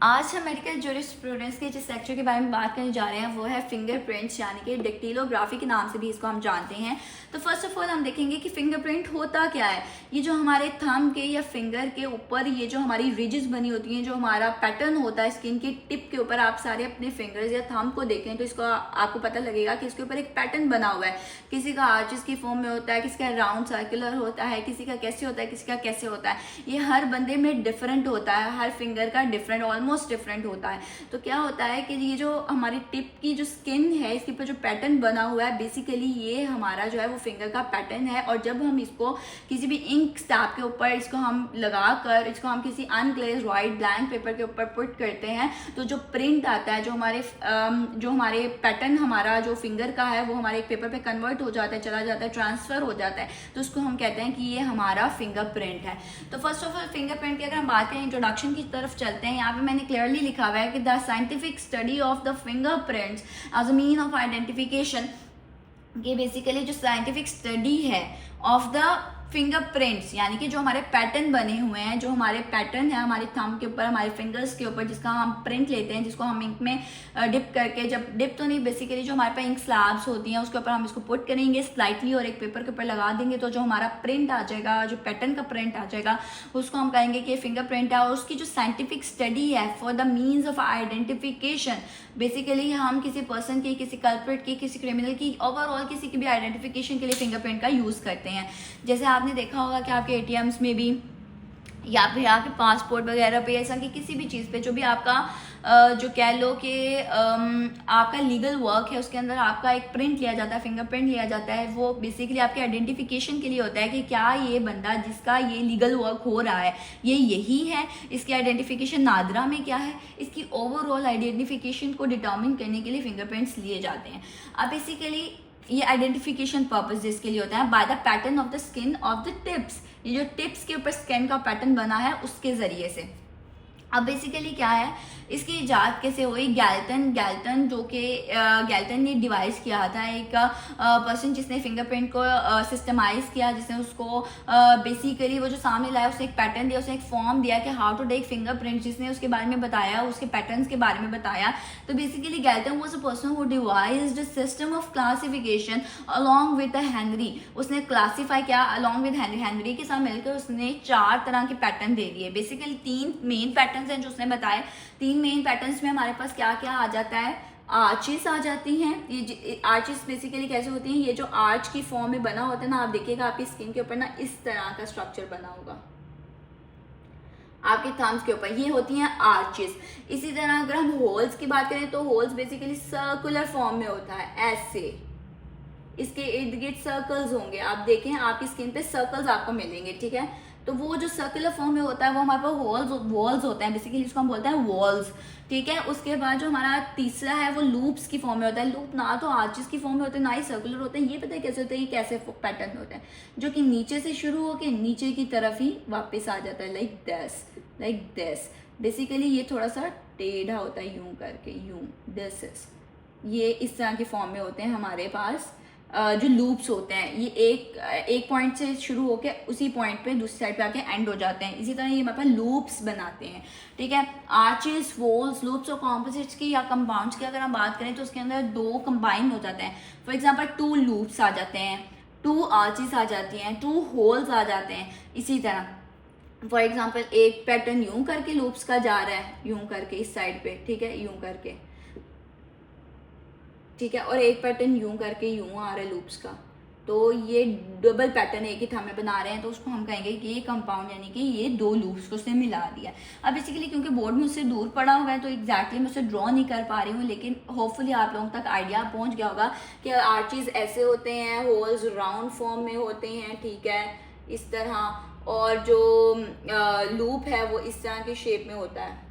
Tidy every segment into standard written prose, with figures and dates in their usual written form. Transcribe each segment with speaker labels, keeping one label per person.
Speaker 1: आज हम medical jurisprudence के जिस सेक्टर के बारे में बात करने जा रहे हैं वो है फिंगरप्रिंट्स, यानी कि डेक्टिलोग्राफी के नाम से भी इसको हम जानते हैं। तो फर्स्ट ऑफ ऑल हम देखेंगे कि फिंगरप्रिंट होता क्या है। ये जो हमारे थंब के या फिंगर के ऊपर ये जो हमारी रिजेस बनी होती हैं, जो हमारा पैटर्न होता है स्किन की टिप के ऊपर, आप सारे अपने फिंगर्स या थंब को देखें तो इसको आपको पता लगेगा कि इसके ऊपर एक पैटर्न बना हुआ है। किसी का आर्चेस की फॉर्म में होता है, किसी का राउंड सर्कुलर होता है, किसी का कैसे होता है, किसी का कैसे होता है। ये हर बंदे में डिफरेंट होता है, हर फिंगर का डिफरेंट, ऑलमोस्ट डिफरेंट होता है। तो क्या होता है कि ये जो हमारी टिप की जो स्किन है, इसके ऊपर जो पैटर्न बना हुआ है, बेसिकली ये हमारा जो है वो फिंगर का पैटर्न है। और जब हम इसको किसी भी इंक स्टैब के ऊपर इसको हम लगा कर इसको हम किसी अनग्लेज्ड व्हाइट ब्लैंक पेपर के ऊपर पुट करते हैं, तो जो प्रिंट आता है, जो हमारे पैटर्न हमारा जो फिंगर का है वो हमारे एक पेपर पे कन्वर्ट हो जाता है, चला जाता है, ट्रांसफर हो जाता है। तो उसको हम कहते हैं कि ये हमारा फिंगरप्रिंट है। तो फर्स्ट ऑफ ऑल फिंगरप्रिंट की अगर हम बात करें, इंट्रोडक्शन की तरफ चलते हैं। यहाँ पे मैंने क्लियरली लिखा हुआ है कि the scientific study of the fingerprints as a mean of identification, कि बेसिकली जो साइंटिफिक स्टडी है ऑफ द फिंगरप्रिंट्स, यानी कि जो हमारे पैटर्न बने हुए हैं, जो हमारे पैटर्न है हमारे थंब के ऊपर, हमारे फिंगर्स के ऊपर, जिसका हम प्रिंट लेते हैं, जिसको हम इंक में डिप करके, जब डिप तो नहीं, बेसिकली जो हमारे पास इंक स्लैब्स होती हैं उसके ऊपर हम इसको पुट करेंगे स्लाइटली और एक पेपर के ऊपर लगा देंगे, तो जो हमारा प्रिंट आ जाएगा, जो पैटर्न का प्रिंट आ जाएगा, उसको हम कहेंगे कि फिंगरप्रिंट है। और उसकी जो साइंटिफिक स्टडी है for the means of identification, basically हम किसी पर्सन की, किसी कल्प्रिट की, किसी क्रिमिनल की, ओवरऑल किसी की भी आइडेंटिफिकेशन के लिए फिंगरप्रिंट का यूज करते हैं। जैसे आपने देखा होगा कि आपके एटीएम्स में भी या फिर आपके पासपोर्ट वगैरह पे, ऐसा कि किसी भी चीज़ पे जो भी आपका जो कह लो कि आपका लीगल वर्क है, उसके अंदर आपका एक प्रिंट लिया जाता है, फिंगरप्रिंट लिया जाता है। वो बेसिकली आपके आइडेंटिफिकेशन के लिए होता है कि क्या ये बंदा जिसका ये लीगल वर्क हो रहा है ये यही है, इसकी आइडेंटिफिकेशन नादरा में क्या है, इसकी ओवरऑल आइडेंटिफिकेशन को डिटर्मिन करने के लिए फिंगरप्रिंट्स लिए जाते हैं। अब बेसिकली ये आइडेंटिफिकेशन पर्पस जिसके लिए होता है by the pattern of the skin of the tips, ये जो टिप्स के ऊपर स्किन का पैटर्न बना है उसके जरिए से। अब बेसिकली क्या है, इसकी इजाद कैसे हुई। गैल्टन जो कि गैल्टन ने डिवाइस किया था, एक पर्सन जिसने फिंगरप्रिंट को सिस्टमाइज किया, जिसने उसको बेसिकली वो जो सामने लाया उसने एक पैटर्न दिया, उसने एक फॉर्म दिया कि हाउ टू टेक फिंगरप्रिंट, जिसने उसके बारे में बताया, उसके पैटर्न्स के बारे में बताया। तो basically Galton was a person who devised system of classification along with Henry. उसने क्लासीफाई किया अलॉन्ग विद हेनरी के साथ मिलकर उसने 4 तरह के पैटर्न दे दिए। बेसिकली 3 मेन पैटर्न हैं जो उसने बताए। 3 मेन पैटर्न्स में हमारे पास क्या क्या आ जाता है, आर्चेस आ जाती हैं। ये आर्चेस बेसिकली कैसे होती हैं, ये जो आर्च की फॉर्म में बना होता है ना, आप देखिएगा आपकी स्किन के ऊपर ना इस तरह का स्ट्रक्चर बना होगा आपके थम्स के ऊपर, ये होती हैं आर्चेस। इसी तरह अगर हम होल्स की बात करें तो होल्स बेसिकली सर्कुलर फॉर्म में होता है, ऐसे इसके इर्द गिर्द सर्कल्स होंगे। आप देखें आपकी स्किन पे सर्कल्स आपको मिलेंगे, ठीक है। तो वो जो सर्कुलर फॉर्म में होता है वो हमारे पास वॉल्स होते हैं, बेसिकली जिसको हम बोलते हैं वॉल्स, ठीक है। उसके बाद जो हमारा तीसरा है वो लूप्स की फॉर्म में होता है। लूप ना तो आर्चेस की फॉर्म में होते हैं ना ही सर्कुलर होते हैं। ये पता है कैसे होते हैं, ये कैसे पैटर्न होते हैं जो कि नीचे से शुरू होकर नीचे की तरफ ही वापस आ जाता है, लाइक दिस। बेसिकली ये थोड़ा सा टेढ़ा होता है, यूं करके, यूं, दिस इज, ये इस तरह के फॉर्म में होते हैं हमारे पास जो लूप्स होते हैं। ये एक पॉइंट से शुरू होकर उसी पॉइंट पे दूसरी साइड पे आके एंड हो जाते हैं। इसी तरह ये हमारे पास लूप्स बनाते हैं, ठीक है। आर्चेस, वॉल्स, लूप्स और कॉम्पोजिट्स की या कंपाउंड्स की अगर हम बात करें तो उसके अंदर 2 कंबाइन हो जाते हैं। फॉर एग्जांपल 2 लूप्स आ जाते हैं, 2 आर्चेस आ जाती हैं, 2 होल्स आ जाते हैं। इसी तरह फॉर एग्जाम्पल एक पैटर्न यूं करके लूप्स का जा रहा है, यूं करके इस साइड पे, ठीक है, यूं करके, ठीक है, और एक पैटर्न यूं करके यूं आ रहा है लूप्स का। तो ये डबल पैटर्न एक ही थंब में बना रहे हैं, तो उसको हम कहेंगे कि ये कंपाउंड, यानी कि ये 2 लूप्स को उसने मिला दिया। अब बेसिकली क्योंकि बोर्ड में उससे दूर पड़ा हुआ है तो एग्जैक्टली मैं उसे ड्रॉ नहीं कर पा रही हूँ, लेकिन होपफुली आप लोगों तक आइडिया पहुँच गया होगा कि आर्चेस ऐसे होते हैं, होल्स राउंड फॉर्म में होते हैं, ठीक है, इस तरह, और जो लूप है वो इस तरह की शेप में होता है,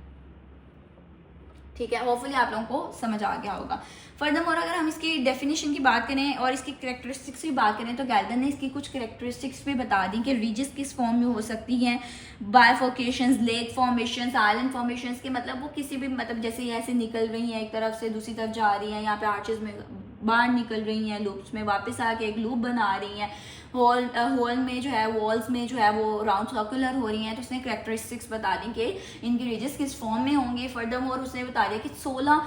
Speaker 1: ठीक है। होपफुली आप लोगों को समझ आ गया होगा। फर्दरमोर अगर हम इसकी डेफिनेशन की बात करें और इसकी कैरेक्टरिस्टिक्स की बात करें तो गैल्टन ने इसकी कुछ कैरेक्टरिस्टिक्स भी बता दी कि रीजेस किस फॉर्म में हो सकती हैं, बायफोकेशंस, लेक फॉर्मेशंस, आइलैंड फॉर्मेशंस के, मतलब वो किसी भी, मतलब जैसे ये ऐसे निकल रही हैं एक तरफ से दूसरी तरफ जा रही हैं, यहाँ पे आर्चेस में बाहर निकल रही हैं, लूप्स में वापस आके एक लूप बना रही हैं, होल में जो है, वॉल्स में जो है वो राउंड सर्कुलर हो रही हैं, तो उसने करेक्टरिस्टिक्स बता दी कि इनके रीजस किस फॉर्म में होंगे। फर्दरमोर उसने बता दिया कि 16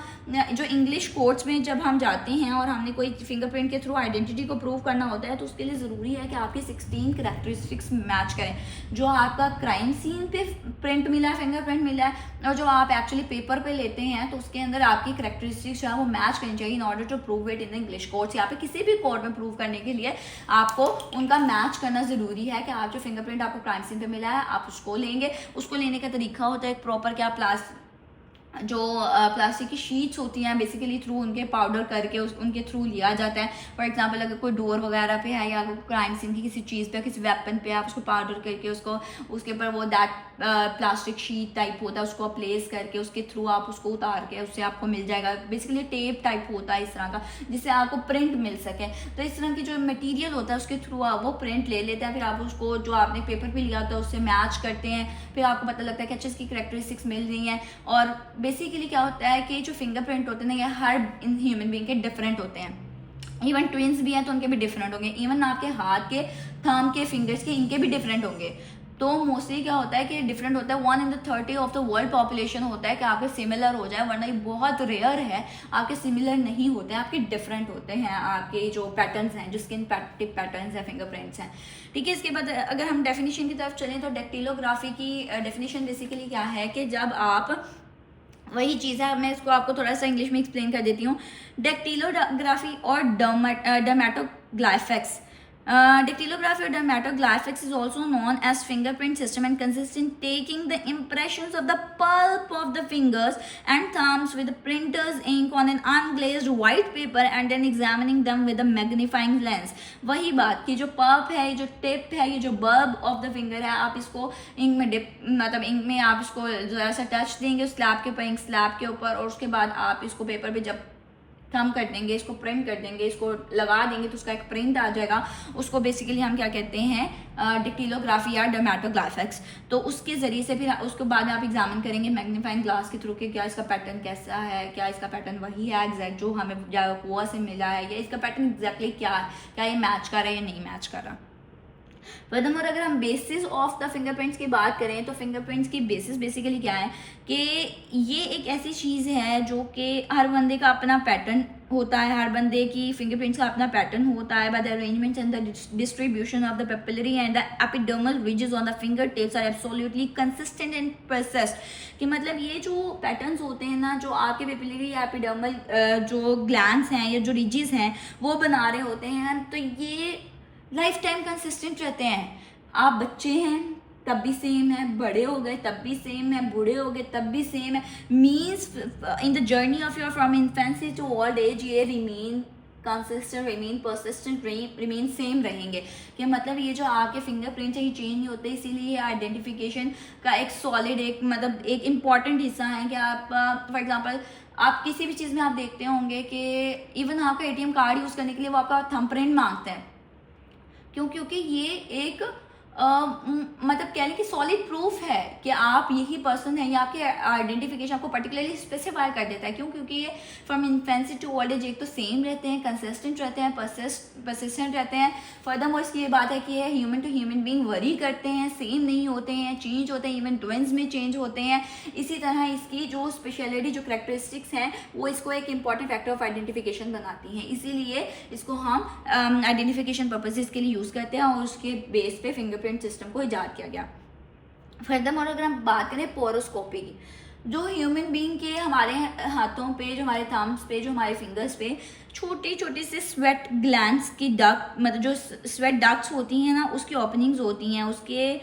Speaker 1: जो इंग्लिश कोर्ट्स में जब हम जाते हैं और हमने कोई फिंगरप्रिंट के थ्रू आइडेंटिटी को प्रूव करना होता है, तो उसके लिए ज़रूरी है कि आपकी 16 करेक्टरिस्टिक्स मैच करें। जो आपका क्राइम सीन पे प्रिंट मिला है, फिंगरप्रिंट मिला है, और जो आप एक्चुअली पेपर पे लेते हैं, तो उसके अंदर आपकी करेक्टरिस्टिक्स जो है वो मैच करनी चाहिए in order to prove it in the English courts. यहाँ पे किसी भी कोर्ट में प्रूव करने के लिए आपको उनका मैच करना ज़रूरी है कि आप जो फिंगरप्रिंट आपको क्राइम सीन पे मिला है आप उसको लेंगे। उसको लेने का तरीका होता है एक प्रॉपर, क्या प्लास्टिक की शीट्स होती हैं, बेसिकली थ्रू उनके पाउडर करके उनके थ्रू लिया जाता है। फॉर एग्जांपल अगर कोई डोर वगैरह पे है या क्राइम सीन की किसी चीज़ पे, किसी वेपन पे, आप उसको पाउडर करके उसके ऊपर वो दैट प्लास्टिक शीट टाइप होता है, उसको प्लेस करके उसके थ्रू आप उसको उतार के उससे आपको मिल जाएगा। बेसिकली टेप टाइप होता है इस तरह का, जिससे आपको प्रिंट मिल सके। तो इस तरह की जो मटेरियल होता है उसके थ्रू आप वो प्रिंट ले लेते हैं, फिर आप उसको जो आपने पेपर पे लिया होता है उससे मैच करते हैं, फिर आपको पता लगता है कि अच्छा इसकी करेक्टरिस्टिक्स मिल रही हैं। और बेसिकली क्या होता है कि जो फिंगरप्रिंट होते हैं ये हर ह्यूमन बीइंग के डिफरेंट होते हैं। इवन ट्विंस भी हैं तो उनके भी डिफरेंट होंगे। इवन आपके हाथ के, थंब के, फिंगर्स के, इनके भी डिफरेंट होंगे। तो मोस्टली क्या होता है कि डिफरेंट होता है। 1 in 30 of the world population होता है कि आपके सिमिलर हो जाए, वरना ये बहुत रेयर है आपके सिमिलर नहीं होते हैं, आपके डिफरेंट होते हैं। आपके जो पैटर्न्स हैं, जो स्किन टिप पैटर्न्स हैं, फिंगरप्रिंट्स हैं, ठीक है। इसके बाद अगर हम डेफिनेशन की तरफ चलें तो डेक्टिलोग्राफी की डेफिनेशन बेसिकली क्या है कि जब आप, वही चीज़ है, मैं इसको आपको थोड़ा सा इंग्लिश में एक्सप्लेन कर देती हूँ। डेक्टिलोग्राफी और डर्मेटोग्लाइफेक्स, dactylography or dermatoglyphics is also known as fingerprint system and consists in taking the impressions of the pulp of the fingers and thumbs with the printer's ink on an unglazed white paper and then examining them with a magnifying lens। वही बात कि जो pulp है, जो tip है, ये जो bulb of the finger है, आप इसको इंक में मतलब इंक में आप इसको जरा सा टच देंगे उस स्लैब के ऊपर, इंक स्लैब के ऊपर, और उसके बाद आप इसको पेपर पे जब थंब कर देंगे, इसको प्रिंट कर देंगे, इसको लगा देंगे तो उसका एक प्रिंट आ जाएगा। उसको बेसिकली हम क्या कहते हैं, डेक्टिलोग्राफी या डर्मेटोग्लाइफिक्स। तो उसके जरिए से फिर उसके बाद आप एग्जामिन करेंगे मैग्नीफाइंग ग्लास के थ्रू कि क्या इसका पैटर्न कैसा है, क्या इसका पैटर्न वही है एग्जैक्ट जो हमें कुआ से मिला है, या इसका पैटर्न एग्जैक्टली क्या है, क्या ये मैच कर रहा है या नहीं मैच कर रहा। फर्दरमोर अगर हम बेसिस ऑफ द फिंगरप्रिंट्स की बात करें तो फिंगरप्रिंट्स की बेसिस बेसिकली क्या है कि ये एक ऐसी चीज़ है जो कि हर बंदे का अपना पैटर्न होता है, हर बंदे की फिंगरप्रिंट्स का अपना पैटर्न होता है। By the arrangements and the distribution of the papillary and the epidermal ridges on the finger tips are absolutely consistent and persist. कि मतलब ये जो पैटर्न्स होते हैं ना, जो आपके पेपिलरी या एपिडर्मल जो ग्लैंड्स हैं या जो रिजेस हैं वो बना रहे होते हैं, तो ये लाइफ टाइम कंसिस्टेंट रहते हैं। आप बच्चे हैं तब भी सेम है, बड़े हो गए तब भी सेम है, बूढ़े हो गए तब भी सेम है। Means in the journey of your from infancy to old age ये remain consistent, remain persistent, remain same रहेंगे। कि मतलब ये जो आपके फिंगरप्रिंट्स है ये चेंज नहीं होते, इसीलिए ये आइडेंटिफिकेशन का एक सॉलिड, एक मतलब एक इम्पॉर्टेंट हिस्सा है। कि आप फॉर एग्जांपल आप किसी भी चीज़ में आप देखते होंगे कि इवन आपका ATM कार्ड यूज़ करने के लिए वो आपका थंबप्रिंट मांगते हैं। क्यों? क्योंकि ये एक मतलब कह लें कि सॉलिड प्रूफ है कि आप यही पर्सन है, या आपके आइडेंटिफिकेशन आपको पर्टिकुलरली स्पेसिफाई कर देता है। क्यों? क्योंकि ये from infancy to old age एक तो सेम रहते हैं, कंसिस्टेंट रहते हैं, परसिस्टेंट रहते हैं। फर्दरमोर इसकी ये बात है कि ये human to human being vary करते हैं, सेम नहीं होते हैं, चेंज होते हैं, इवन ट्विंस में चेंज होते हैं। इसी तरह इसकी जो स्पेशलिटी, जो करेक्टरिस्टिक्स हैं, वो इसको एक इंपॉर्टेंट फैक्टर ऑफ आइडेंटिफिकेशन बनाती हैं। इसीलिए इसको हम आइडेंटिफिकेशन पर्पसेस के लिए यूज़ करते हैं और उसके बेस पे फिंगरप्रिंट सिस्टम को इजाद किया गया। फर्दरमोर अगर हम बात करें पोरोस्कोपी की, जो ह्यूमन बीइंग के हमारे हाथों पे, जो हमारे थम्स पे, जो हमारे फिंगर्स पे छोटी छोटी से स्वेट ग्लैंड्स की डक्ट, मतलब जो स्वेट डक्ट्स होती हैं ना, उसकी ओपनिंग्स होती हैं, उसके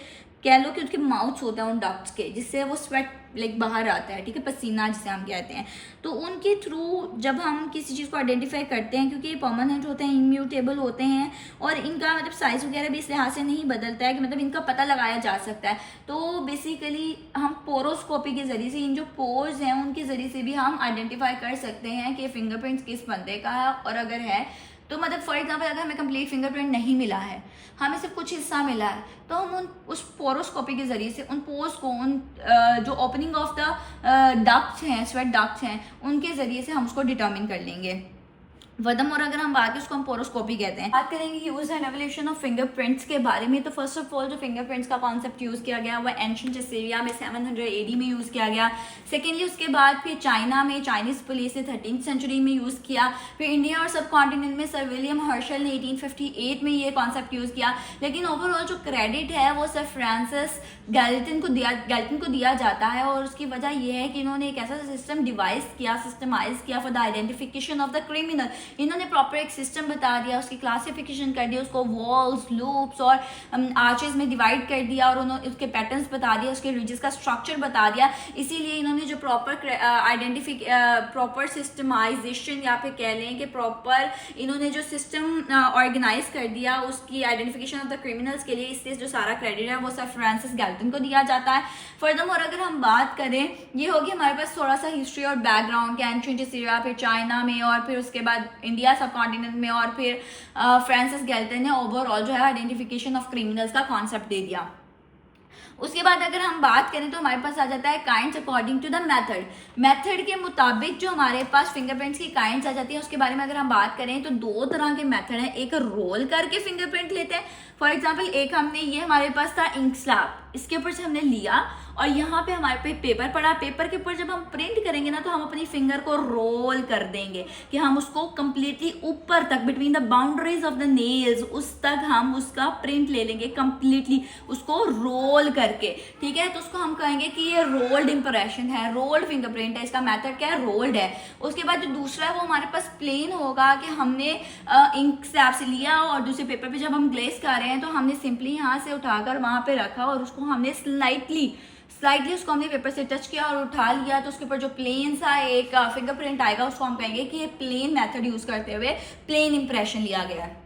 Speaker 1: कह लो कि उसके माउथ्स होते हैं उन डक्ट्स के, जिससे वो स्वेट लाइक बाहर आता है, ठीक है, पसीना जिसे हम कहते हैं। तो उनके थ्रू जब हम किसी चीज़ को आइडेंटिफाई करते हैं, क्योंकि ये परमानेंट होते हैं, इम्यूटेबल होते हैं, और इनका मतलब साइज वगैरह भी इस लिहाज से नहीं बदलता है कि मतलब इनका पता लगाया जा सकता है। तो बेसिकली हम पोरोस्कोपी के ज़रिए से इन जो पोर्स हैं उनके ज़रिए से भी हम आइडेंटिफाई कर सकते हैं कि फिंगरप्रिंट्स किस बंदे का है, और अगर है तो मतलब फॉर एग्जाम्पल अगर हमें कंप्लीट फिंगरप्रिंट नहीं मिला है, हमें सिर्फ कुछ हिस्सा मिला है, तो हम उस पोरोस्कोपी के जरिए से उन पोर्स को, उन जो ओपनिंग ऑफ द डक्ट्स हैं, स्वेट डक्ट्स हैं, उनके जरिए से हम उसको डिटर्मिन कर लेंगे। फर्दरमोर अगर हम बात करें उसको हम पोरोस्कोपी कहते हैं। बात करेंगे use and evolution of fingerprints के बारे में, तो फर्स्ट ऑफ ऑल जो फिंगरप्रिंट्स का कॉन्सेप्ट यूज किया गया वो एंशिएंट असीरिया में 700 AD में यूज किया गया। सेकेंडली उसके बाद फिर चाइना में चाइनीज पुलिस ने 13th सेंचुरी में यूज किया। फिर इंडिया और सब कॉन्टिनेंट में सर विलियम हर्शल ने 1858 में ये कॉन्सेप्ट यूज किया। लेकिन ओवरऑल जो क्रेडिट है वो सर फ्रांसिस गैल्टन को दिया जाता है, और उसकी वजह यह है कि इन्होंने एक ऐसा सिस्टम डिवाइस किया, सिस्टमाइज किया for the identification of the criminal. इन्होंने प्रॉपर एक सिस्टम बता दिया, उसकी क्लासिफिकेशन कर दिया, उसको वॉल्स, लूप्स और आर्चेस में डिवाइड कर दिया, और उन्होंने उसके पैटर्न्स बता दिया, उसके रिजेस का स्ट्रक्चर बता दिया। इसीलिए इन्होंने जो प्रॉपर सिस्टमाइजेशन या फिर कह लें कि प्रॉपर इन्होंने जो सिस्टम ऑर्गेनाइज कर दिया उसकी आइडेंटिफिकेशन ऑफ द क्रिमिनल्स के लिए, इससे जो सारा क्रेडिट है वो सर फ्रांसिस गैल्टन को दिया जाता है। फर्दरमोर अगर हम बात करें, ये होगी हमारे पास थोड़ा सा हिस्ट्री और बैकग्राउंड के एंशिएंट असीरिया, फिर चाइना में, और फिर उसके बाद इंडिया सब कॉन्टिनेंट में, और फिर फ्रांसिस गैल्टन ने ओवरऑल जो है आइडेंटिफिकेशन ऑफ क्रिमिनल्स का कॉन्सेप्ट दे दिया। उसके बाद अगर हम बात करें तो हमारे पास आ जाता है kinds according to the method के मुताबिक जो हमारे पास फिंगरप्रिंट्स की काइंड्स आ जाती है। उसके बारे में अगर हम बात करें तो दो तरह के मेथड हैं, एक रोल करके फिंगरप्रिंट लेते हैं। फॉर एग्जाम्पल एक हमने ये हमारे पास था इंक स्लैब, इसके ऊपर से हमने लिया और यहाँ पे हमारे पे पेपर पड़ा, पेपर के ऊपर जब हम प्रिंट करेंगे ना तो हम अपनी फिंगर को रोल कर देंगे कि हम उसको कंप्लीटली ऊपर तक, between the boundaries of the nails, उस तक हम उसका प्रिंट ले लेंगे कंप्लीटली उसको रोल करके। ठीक है, तो उसको हम कहेंगे कि ये रोल्ड इंप्रेशन है, रोल्ड फिंगरप्रिंट है। इसका मेथड क्या है, रोल्ड है। उसके बाद जो दूसरा है वो हमारे पास प्लेन होगा कि हमने इंक स्लैब से लिया और दूसरे पेपर पे जब हम ग्लेस कर रहे हैं तो हमने सिंपली यहाँ से उठाकर वहां पे रखा और उसको हमने स्लाइटली उसको हमने पेपर से टच किया और उठा लिया, तो उसके ऊपर जो प्लेन सा एक फिंगरप्रिंट आएगा उसको हम कहेंगे कि ये प्लेन मेथड यूज करते हुए प्लेन इंप्रेशन लिया गया है।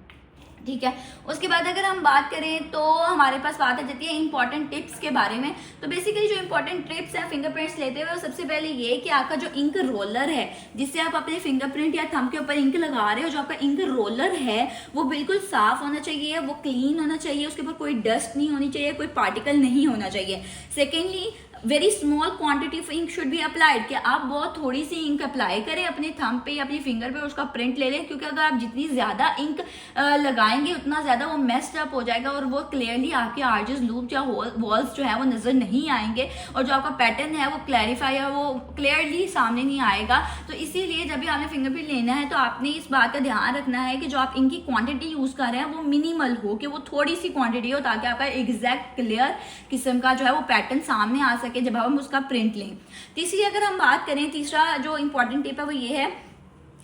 Speaker 1: ठीक है, उसके बाद अगर हम बात करें तो हमारे पास बात आ जाती है इंपॉर्टेंट टिप्स के बारे में। तो बेसिकली जो इंपॉर्टेंट टिप्स है फिंगरप्रिंट्स लेते हुए, सबसे पहले ये कि आपका जो इंक रोलर है जिससे आप अपने फिंगरप्रिंट या थंब के ऊपर इंक लगा रहे हो, जो आपका इंक रोलर है वो बिल्कुल साफ होना चाहिए, वो क्लीन होना चाहिए, उसके ऊपर कोई डस्ट नहीं होनी चाहिए, कोई पार्टिकल नहीं होना चाहिए। Secondly very small quantity of ink should be applied, कि आप बहुत थोड़ी सी इंक अप्लाई करें अपने थंब पे या अपनी फिंगर पे, उसका प्रिंट ले लें, क्योंकि अगर आप जितनी ज्यादा इंक लगाएंगे उतना ज्यादा वो मेस्ड अप हो जाएगा और वो क्लियरली आपके आर्जेस, लूप या वॉल्स जो है वो नजर नहीं आएंगे और जो आपका पैटर्न है वो क्लैरिफाई है, वो क्लियरली सामने नहीं आएगा। तो इसीलिए जब भी आपने फिंगरप्रिंट लेना है तो आपने इस बात का ध्यान रखना है कि जो आप इनकी क्वांटिटी यूज कर रहे हैं वो मिनिमल हो, कि वो थोड़ी सी क्वांटिटी हो, ताकि आपका एग्जैक्ट क्लियर किस्म का जो है वो पैटर्न सामने आ सके जब हम उसका प्रिंट लें। तीसरी अगर हम बात करें, तीसरा जो इंपॉर्टेंट टिप है वो ये है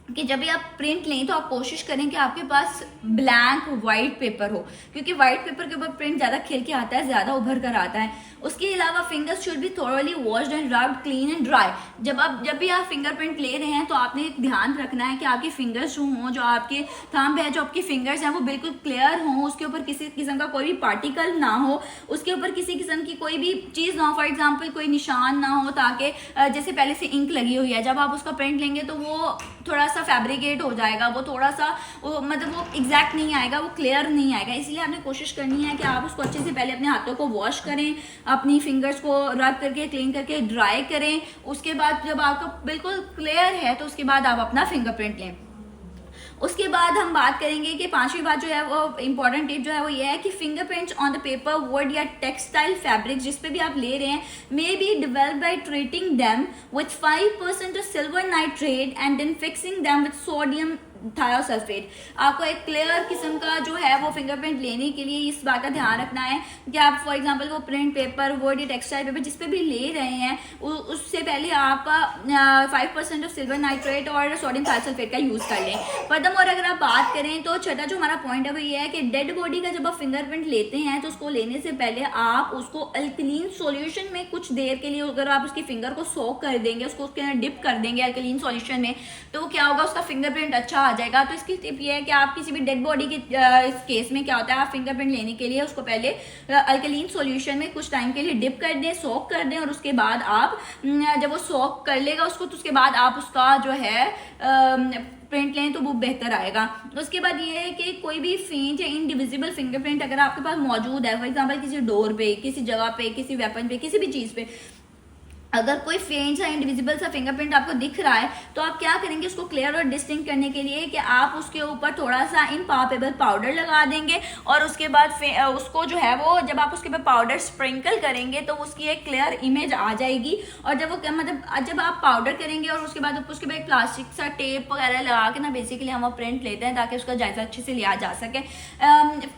Speaker 1: कि जब भी आप प्रिंट लें तो आप कोशिश करें कि आपके पास ब्लैंक वाइट पेपर हो, क्योंकि वाइट पेपर के ऊपर प्रिंट ज़्यादा खिल के आता है, ज़्यादा उभर कर आता है। उसके अलावा fingers should be thoroughly washed and rubbed clean and dry. जब भी आप फिंगरप्रिंट ले रहे हैं तो आपने ध्यान रखना है कि आपके फिंगर्स जो हों, जो आपके थंब है, जो आपके फिंगर्स हैं वो बिल्कुल क्लियर हों, उसके ऊपर किसी किस्म का कोई भी पार्टिकल ना हो, उसके ऊपर किसी किस्म की कोई भी चीज़ ना हो, फॉर एग्जाम्पल कोई निशान ना हो, ताकि जैसे पहले से इंक लगी हुई है, जब आप उसका प्रिंट लेंगे तो वो थोड़ा सा फैब्रिकेट हो जाएगा, वो थोड़ा सा मतलब वो एग्जैक्ट नहीं आएगा, वो क्लियर नहीं आएगा। इसलिए आपने कोशिश करनी है कि आप उसको अच्छे से पहले अपने हाथों को वॉश करें, अपनी फिंगर्स को रब करके क्लीन करके ड्राई करें। उसके बाद जब आपका बिल्कुल क्लियर है तो उसके बाद आप अपना फिंगरप्रिंट लें। उसके बाद हम बात करेंगे कि पांचवी बात जो है वो इंपॉर्टेंट टिप जो है वो ये है कि fingerprints on the paper, wood या टेक्सटाइल फैब्रिक जिस पे भी आप ले रहे हैं may be developed by treating them with 5% of silver nitrate and then fixing them with sodium thiosulphate. आपको एक क्लियर किस्म का जो है वो फिंगरप्रिंट लेने के लिए इस बात का ध्यान रखना है कि आप फॉर एग्जांपल वो प्रिंट पेपर, वुड या टेक्सटाइल पेपर जिस पे भी ले रहे हैं उससे पहले आप 5% ऑफ सिल्वर नाइट्रेट और सोडियम थायोसल्फेट का यूज कर लें। फर्दरमोर अगर आप बात करें तो छठा जो हमारा पॉइंट है वो ये है कि डेड बॉडी का जब आप फिंगरप्रिंट लेते हैं तो उसको लेने से पहले आप उसको अल्कलीन सॉल्यूशन में कुछ देर के लिए, अगर आप उसकी फिंगर को सोक कर देंगे, उसको उसके अंदर डिप कर देंगे अल्कलीन सॉल्यूशन में, तो क्या होगा, उसका फिंगरप्रिंट अच्छा आ जाएगा। तो इसकी टिप ये है कि आप किसी भी डेड बॉडी के इस केस में क्या होता है, आप फिंगरप्रिंट लेने के लिए उसको पहले अल्कलीन सॉल्यूशन में कुछ टाइम के लिए डिप कर दें, सोक कर दें, और उसके बाद आप जब वो सोक कर लेगा उसको तो उसके बाद आप उसका जो है प्रिंट लें तो वो बेहतर आएगा। उसके बाद ये है कि कोई भी फेंट या इनडिविजिबल फिंगरप्रिंट अगर आपके पास मौजूद है, फॉर एग्जांपल किसी डोर पे, किसी जगह पे, किसी वेपन पे, किसी भी चीज़ पे, अगर कोई फेंट सा इनविजिबल सा फिंगरप्रिंट आपको दिख रहा है तो आप क्या करेंगे, उसको क्लियर और डिस्टिंक्ट करने के लिए कि आप उसके ऊपर थोड़ा सा इनपापेबल पाउडर लगा देंगे और उसके बाद उसको जो है वो जब आप उसके ऊपर पाउडर स्प्रिंकल करेंगे तो उसकी एक क्लियर इमेज आ जाएगी। और जब वो मतलब जब आप पाउडर करेंगे और उसके बाद उसके बाद एक प्लास्टिक सा टेप वगैरह लगा के ना बेसिकली हम वो प्रिंट लेते हैं ताकि उसका जायजा अच्छे से लिया जा सके।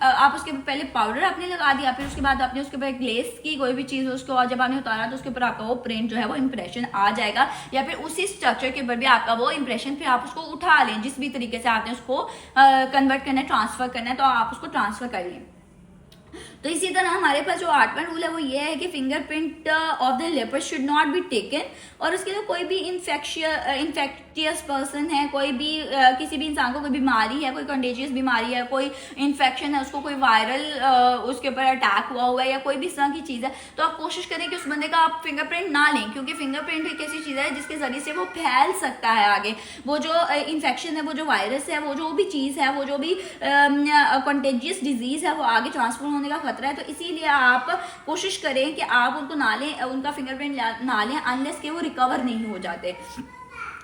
Speaker 1: आप उसके पहले पाउडर आपने लगा दिया, फिर उसके बाद आपने उसके ऊपर ग्लेस की कोई भी चीज़ उसको, और जब आपने उतारा तो उसके ऊपर आपका वो प्रिंट जो है वो इंप्रेशन आ जाएगा, या फिर उसी स्ट्रक्चर के ऊपर भी आपका वो इंप्रेशन, फिर आप उसको उठा लें जिस भी तरीके से आपने उसको कन्वर्ट करना है, ट्रांसफर करना है, तो आप उसको ट्रांसफर कर लें। तो इसी तरह हमारे पास जो 8वां रूल है वो ये है कि fingerprint of the leper should not be taken, और उसके लिए कोई भी इन्फेक्टियस पर्सन है, कोई भी किसी भी इंसान को कोई बीमारी है, कोई कंटेजियस बीमारी है, कोई इन्फेक्शन है, उसको कोई वायरल उसके ऊपर अटैक हुआ है या कोई भी इस तरह की चीज़ है, तो आप कोशिश करें कि उस बंदे का आप फिंगरप्रिंट ना लें, क्योंकि फिंगरप्रिंट एक ऐसी चीज़ है जिसके जरिए से वो फैल सकता है आगे। वो जो इन्फेक्शन है, वो जो वायरस है, वो जो भी चीज़ है, वो जो भी कंटेजियस डिजीज़ है, वो आगे ट्रांसफर होने का खतरा है। तो इसीलिए आप कोशिश करें कि आप उनको ना लें, उनका फिंगरप्रिंट ना लें अनलेस के वो रिकवर नहीं हो जाते।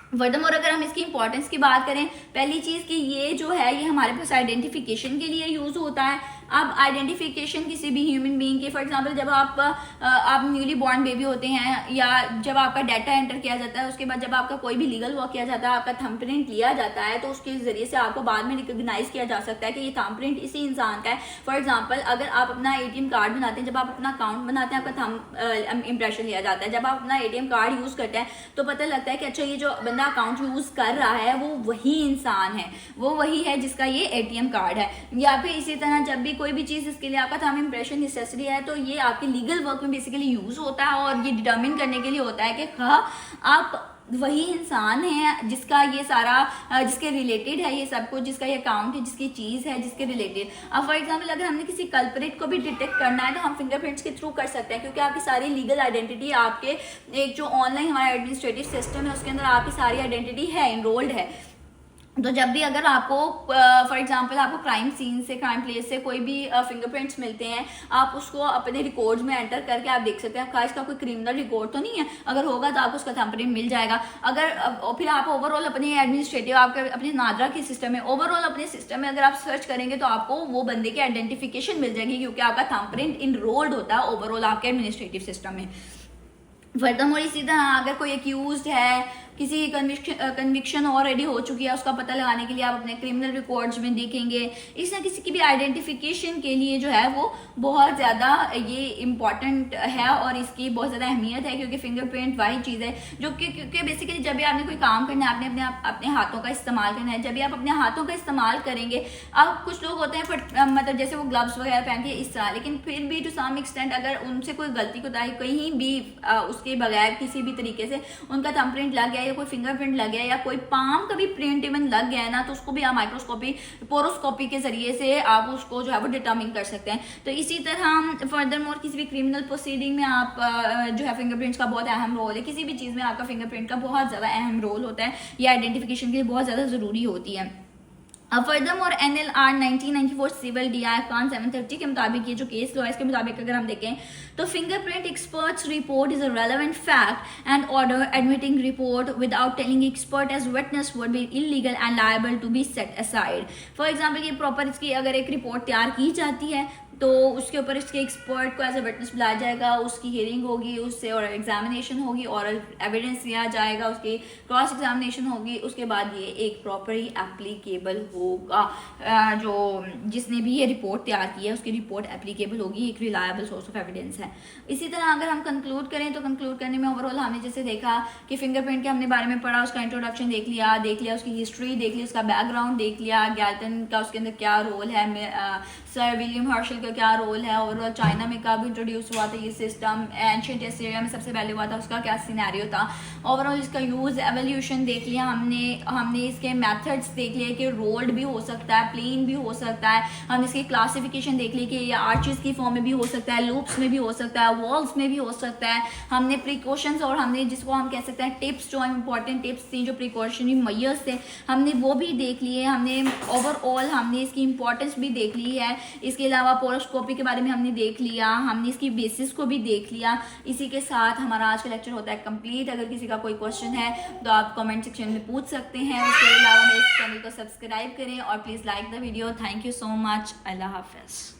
Speaker 1: फर्दरमोर अगर हम इसकी इंपॉर्टेंस की बात करें, पहली चीज़ कि ये जो है ये हमारे पास आइडेंटिफिकेशन के लिए यूज़ होता है। अब आइडेंटिफिकेशन किसी भी ह्यूमन बीइंग की, फॉर एग्जांपल जब आप न्यूली बॉर्न बेबी होते हैं या जब आपका डाटा एंटर किया जाता है, उसके बाद जब आपका कोई भी लीगल वर्क किया जाता है, आपका थंबप्रिंट लिया जाता है, तो उसके जरिए से आपको बाद में रिकॉग्नाइज किया जा सकता है कि ये थंबप्रिंट इसी इंसान का है। फॉर एग्जाम्पल अगर आप अपना ATM कार्ड बनाते हैं, जब आप अपना अकाउंट बनाते हैं, आपका थंब इंप्रेशन लिया जाता है। जब आप अपना ATM कार्ड यूज़ करते हैं तो पता लगता है कि अच्छा ये जो बंदा अकाउंट यूज़ कर रहा है वो वही इंसान है, वो वही है जिसका ये ATM कार्ड है। या फिर इसी तरह जब भी कोई भी चीज़ इसके लिए आपका थंब इंप्रेशन नेसेसरी है, तो ये आपके लीगल वर्क में बेसिकली यूज़ होता है और ये डिटर्मिन करने के लिए होता है कि आप वही इंसान है जिसका ये सारा जिसके रिलेटेड है ये सब कुछ, जिसका ये अकाउंट है, जिसकी चीज़ है, जिसके रिलेटेड। अब फॉर एग्जांपल अगर हमने किसी कल्परेट को भी डिटेक्ट करना है तो हम फिंगरप्रिंट्स के थ्रू कर सकते हैं, क्योंकि आपकी सारी लीगल आइडेंटिटी आपके एक जो ऑनलाइन हमारा एडमिनिस्ट्रेटिव सिस्टम है उसके अंदर आपकी सारी आइडेंटिटी है, इनरोल्ड है। तो जब भी अगर आपको फॉर एग्जांपल आपको क्राइम सीन से, क्राइम प्लेस से कोई भी फिंगरप्रिंट्स मिलते हैं, आप उसको अपने रिकॉर्ड्स में एंटर करके आप देख सकते हैं का इसका कोई क्रिमिनल रिकॉर्ड तो नहीं है। अगर होगा तो आपको उसका थंबप्रिंट मिल जाएगा। अगर फिर आप ओवरऑल अपने एडमिनिस्ट्रेटिव आपके अपने नादरा के सिस्टम में, ओवरऑल अपने सिस्टम में अगर आप सर्च करेंगे तो आपको वो बंदे की आइडेंटिफिकेशन मिल जाएगी, क्योंकि आपका थंबप्रिंट इनरोल्ड होता है ओवरऑल आपके एडमिनिस्ट्रेटिव सिस्टम में। फर्दरमोर इसी तरह अगर कोई एक्यूज्ड है, किसी कन्विक्शन ऑलरेडी हो चुकी है, उसका पता लगाने के लिए आप अपने क्रिमिनल रिकॉर्ड्स में देखेंगे। इस तरह किसी की भी आइडेंटिफिकेशन के लिए जो है वो बहुत ज़्यादा ये इम्पॉर्टेंट है और इसकी बहुत ज़्यादा अहमियत है, क्योंकि फिंगरप्रिंट वही चीज़ है जो क्योंकि बेसिकली जब भी आपने कोई काम करना है, आपने अपने हाथों का इस्तेमाल करना है। जब भी आप अपने हाथों का इस्तेमाल करेंगे, अब कुछ लोग होते हैं मतलब जैसे वो ग्लव्स वगैरह पहन के इस तरह, लेकिन फिर भी टू सम एक्सटेंट अगर उनसे कोई गलती कोताही कहीं भी उसके बगैर किसी भी तरीके से उनका थंबप्रिंट लग गया या कोई फिंगरप्रिंट लग गया या कोई पाम का भी प्रिंट इवन लग गया है ना, तो उसको भी आप माइक्रोस्कोपी पोरोस्कोपी के जरिए से आप उसको जो है वो डिटर्मिन कर सकते हैं। तो इसी तरह फर्दरमोर किसी भी क्रिमिनल प्रोसीडिंग में आप जो है फिंगरप्रिंट्स का बहुत अहम रोल है। किसी भी चीज़ में आपका फिंगरप्रिंट का बहुत ज़्यादा अहम रोल होता है, ये आइडेंटिफिकेशन के लिए बहुत ज़्यादा ज़रूरी होती है। फर्दरमोर NLR 1994 सिविल DI कान 730 के मुताबिक ये जो केस लॉ है इसके मुताबिक अगर हम देखें तो fingerprint experts report is a relevant fact and order admitting report without telling expert as witness would be illegal and liable to be set aside. For example ये प्रॉपर इसकी अगर एक रिपोर्ट तैयार की जाती है तो उसके ऊपर इसके एक्सपर्ट को एज अ विटनेस बुलाया जाएगा, उसकी हियरिंग होगी, उससे और एग्जामिनेशन होगी, ऑरल एविडेंस लिया जाएगा, उसकी क्रॉस एग्जामिनेशन होगी, उसके बाद ये एक प्रॉपरली एप्लीकेबल होगा। जो जिसने भी ये रिपोर्ट तैयार की है उसकी रिपोर्ट एप्लीकेबल होगी, एक रिलायबल सोर्स ऑफ एविडेंस है। इसी तरह अगर हम कंक्लूड करें तो कंक्लूड करने में ओवरऑल हमने जैसे देखा कि फिंगरप्रिंट के हमने बारे में पढ़ा, उसका इंट्रोडक्शन देख लिया उसकी हिस्ट्री देख ली, उसका बैकग्राउंड देख लिया, गैल्टन का उसके अंदर क्या रोल है, सर विलियम हर्शल का क्या रोल है, ओवरऑल चाइना में कब इंट्रोड्यूस हुआ था ये सिस्टम, एंशिएंट एसिरिया में सबसे पहले हुआ था, उसका क्या सिनेरियो था, ओवरऑल इसका यूज़ एवोल्यूशन देख लिया हमने इसके मेथड्स देख लिए कि रोल कर्व्ड भी हो सकता है, प्लेन भी हो सकता है। हमने इसकी क्लासिफिकेशन देख ली कि ये आर्चेस की फॉर्म में भी हो सकता है, लूप्स में भी हो सकता है, वॉल्स में भी हो सकता है। हमने प्रिकॉशंस और हमने जिसको हम कह सकते हैं टिप्स, जो इंपॉर्टेंट टिप्स थी, जो प्रिकॉशनरी मेजर्स थे, हमने वो भी देख लिए। हमने ओवरऑल हमने इसकी इंपॉर्टेंस भी देख ली है। इसके अलावा पोरोस्कोपी के बारे में हमने देख लिया, हमने इसकी बेसिस को भी देख लिया। इसी के साथ हमारा आज का लेक्चर होता है कंप्लीट। अगर किसी का कोई क्वेश्चन है तो आप कमेंट सेक्शन में पूछ सकते हैं। उसके अलावा मेरे चैनल को सब्सक्राइब करें और please like the video. Thank you so much. अल्लाह हाफिज़।